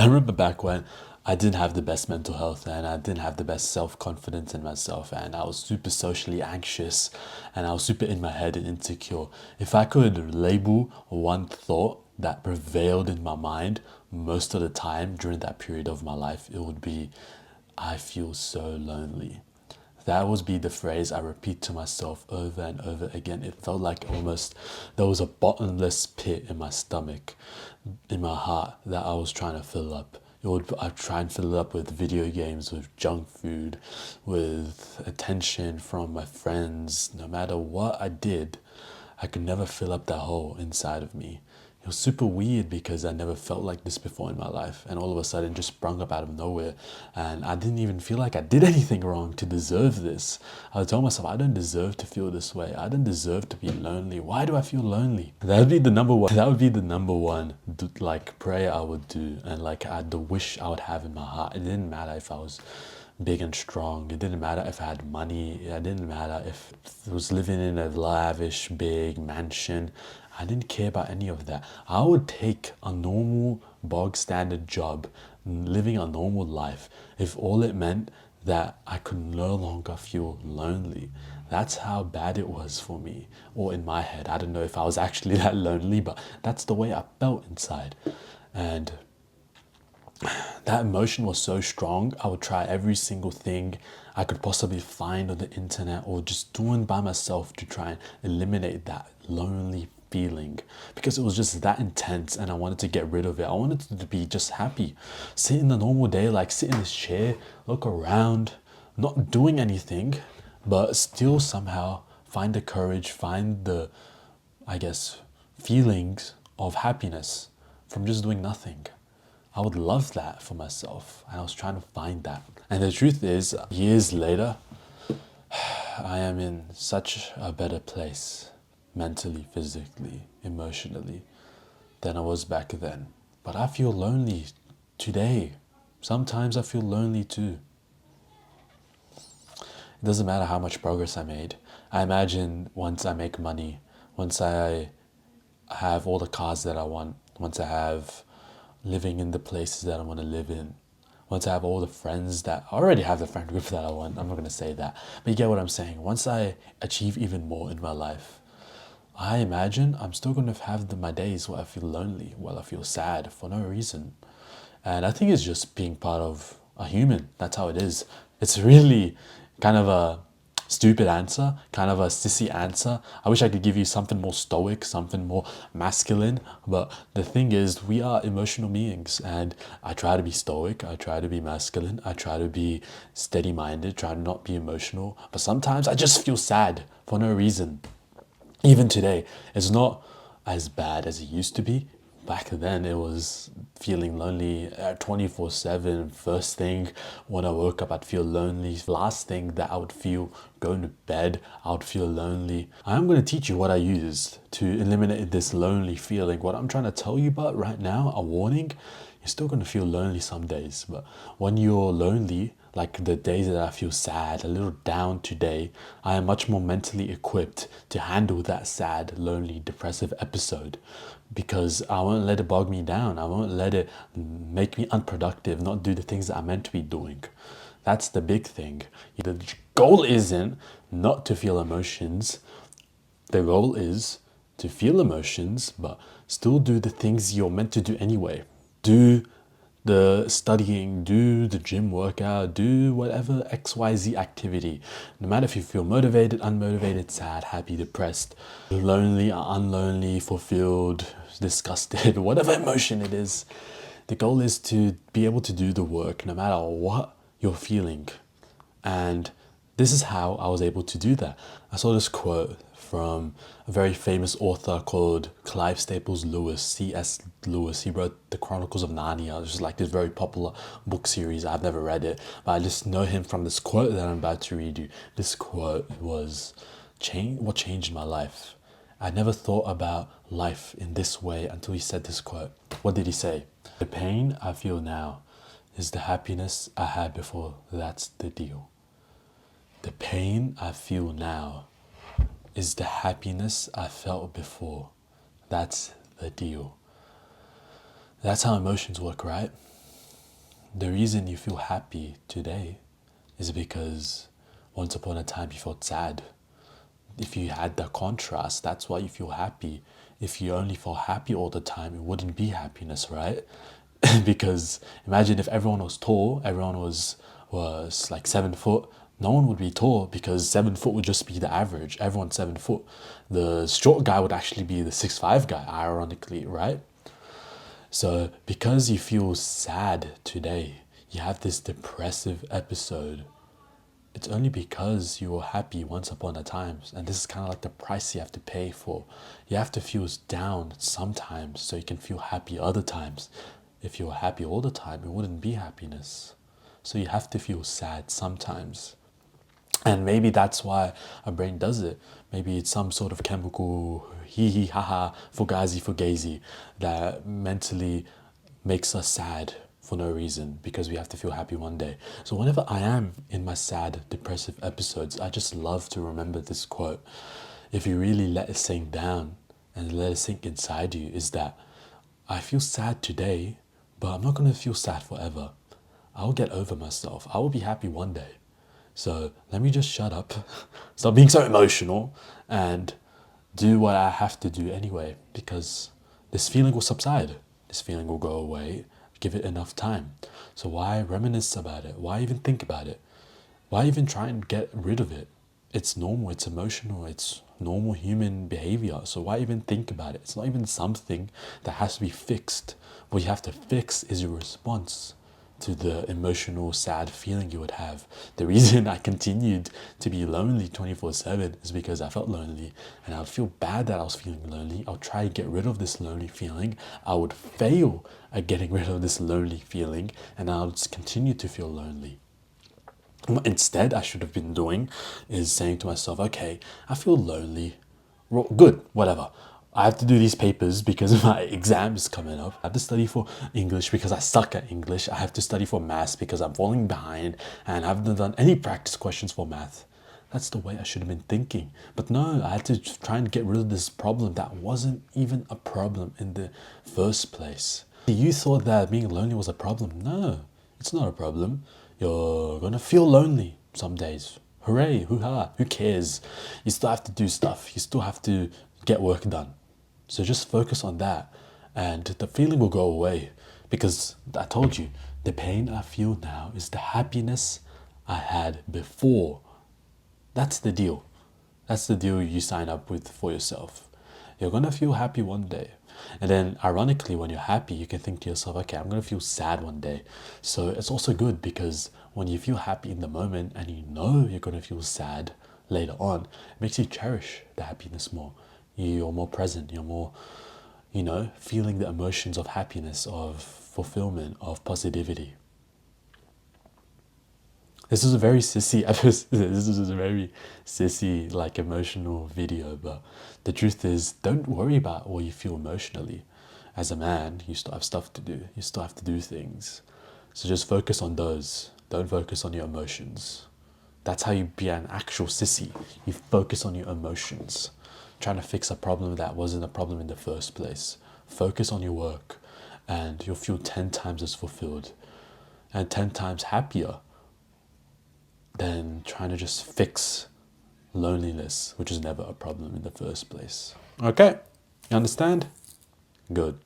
I remember back when I didn't have the best mental health and I didn't have the best self-confidence in myself, and I was super socially anxious and I was super in my head and insecure. If I could label one thought that prevailed in my mind most of the time during that period of my life, it would be, I feel so lonely. That would be the phrase I repeat to myself over and over again. It felt like almost there was a bottomless pit in my stomach, in my heart, that I was trying to fill up. I'd try and fill it up with video games, with junk food, with attention from my friends. No matter what I did, I could never fill up that hole inside of me. It was super weird because I never felt like this before in my life, and all of a sudden just sprung up out of nowhere, and I didn't even feel like I did anything wrong to deserve this. I would tell myself, I don't deserve to feel this way. I don't deserve to be lonely. Why do I feel lonely? That would be the number one. That would be the number one like prayer I would do, and like the wish I would have in my heart. It didn't matter if I was big and strong. It didn't matter if I had money. It didn't matter if I was living in a lavish, big mansion. I didn't care about any of that. I would take a normal, bog standard job, living a normal life, if all it meant that I could no longer feel lonely. That's how bad it was for me, or in my head. I don't know if I was actually that lonely, but that's the way I felt inside. And that emotion was so strong, I would try every single thing I could possibly find on the internet or just doing by myself to try and eliminate that lonely feeling, because it was just that intense and I wanted to get rid of it. I wanted to be just happy, sit in the normal day, like sit in this chair, look around, not doing anything, but still somehow find the courage, find the, I guess, feelings of happiness from just doing nothing. I would love that for myself, and I was trying to find that. And the truth is, years later, I am in such a better place, mentally, physically, emotionally, than I was back then. But I feel lonely today. Sometimes I feel lonely too. It doesn't matter how much progress I made. I imagine once I make money, once I have all the cars that I want, once I have living in the places that I want to live in, once I have all the friends that I already have, the friend group that I want, I'm not going to say that, but you get what I'm saying. Once I achieve even more in my life, I imagine I'm still going to have my days where I feel lonely, where I feel sad for no reason. And I think it's just being part of a human. That's how it is. It's really kind of a stupid answer, kind of a sissy answer. I wish I could give you something more stoic, something more masculine, but the thing is, we are emotional beings, and I try to be stoic, I try to be masculine, I try to be steady-minded, try to not be emotional, but sometimes I just feel sad for no reason. Even today, it's not as bad as it used to be. Back then, it was feeling lonely 24/7. First thing when I woke up, I'd feel lonely. Last thing that I would feel going to bed, I would feel lonely. I am going to teach you what I used to eliminate this lonely feeling. What I'm trying to tell you about right now, a warning, you're still going to feel lonely some days. But when you're lonely, like the days that I feel sad, a little down today, I am much more mentally equipped to handle that sad, lonely, depressive episode, because I won't let it bog me down. I won't let it make me unproductive, not do the things that I'm meant to be doing. That's the big thing. The goal isn't not to feel emotions. The goal is to feel emotions, but still do the things you're meant to do anyway. Do the studying, do the gym workout, do whatever XYZ activity. No matter if you feel motivated, unmotivated, sad, happy, depressed, lonely, unlonely, fulfilled, disgusted, whatever emotion it is, the goal is to be able to do the work no matter what you're feeling. And this is how I was able to do that. I saw this quote from a very famous author called Clive Staples Lewis, C.S. Lewis. He wrote The Chronicles of Narnia, which is like this very popular book series. I've never read it, but I just know him from this quote that I'm about to read you. This quote was what changed my life. I never thought about life in this way until he said this quote. What did he say? The pain I feel now is the happiness I had before. That's the deal. The pain I feel now is the happiness I felt before. That's the deal. That's how emotions work, right? the reason you feel happy today is because once upon a time you felt sad. If you had the contrast, that's why you feel happy. If you only felt happy all the time, it wouldn't be happiness, right? Because imagine if everyone was tall, everyone was like 7 foot. No one would be tall because 7 foot would just be the average. Everyone's 7 foot. The short guy would actually be the 6'5" guy, ironically, right? So because you feel sad today, you have this depressive episode, it's only because you were happy once upon a time. And this is kind of like the price you have to pay for. You have to feel down sometimes so you can feel happy other times. If you were happy all the time, it wouldn't be happiness. So you have to feel sad sometimes. And maybe that's why our brain does it. Maybe it's some sort of chemical hee hee ha ha fugazi fugazi that mentally makes us sad for no reason because we have to feel happy one day. So whenever I am in my sad, depressive episodes, I just love to remember this quote. If you really let it sink down and let it sink inside you, is that I feel sad today, but I'm not going to feel sad forever. I'll get over myself. I will be happy one day. So let me just shut up, stop being so emotional, and do what I have to do anyway, because this feeling will subside. This feeling will go away. Give it enough time. So why reminisce about it? Why even think about it? Why even try and get rid of it? It's normal, it's emotional, it's normal human behavior. So why even think about it? It's not even something that has to be fixed. What you have to fix is your response to the emotional, sad feeling you would have. The reason I continued to be lonely 24/7 is because I felt lonely and I would feel bad that I was feeling lonely. I would try to get rid of this lonely feeling. I would fail at getting rid of this lonely feeling and I would continue to feel lonely. What instead I should have been doing is saying to myself, okay, I feel lonely. Good, whatever. I have to do these papers because my exam is coming up. I have to study for English because I suck at English. I have to study for maths because I'm falling behind and I haven't done any practice questions for math. That's the way I should have been thinking. But no, I had to try and get rid of this problem that wasn't even a problem in the first place. You thought that being lonely was a problem. No, it's not a problem. You're gonna feel lonely some days. Hooray, hoo-ha, who cares? You still have to do stuff. You still have to get work done. So just focus on that and the feeling will go away because I told you, the pain I feel now is the happiness I had before. That's the deal. That's the deal you sign up with for yourself. You're gonna feel happy one day. And then ironically, when you're happy, you can think to yourself, okay, I'm gonna feel sad one day. So it's also good because when you feel happy in the moment and you know you're gonna feel sad later on, it makes you cherish the happiness more. You're more present, you're more, feeling the emotions of happiness, of fulfillment, of positivity. This is a very sissy episode. This is a very sissy, like emotional video, but the truth is, don't worry about what you feel emotionally. As a man, you still have stuff to do. You still have to do things. So just focus on those. Don't focus on your emotions. That's how you be an actual sissy. You focus on your emotions. Trying to fix a problem that wasn't a problem in the first place. Focus on your work and you'll feel 10 times as fulfilled and 10 times happier than trying to just fix loneliness, which is never a problem in the first place. Okay, you understand? Good.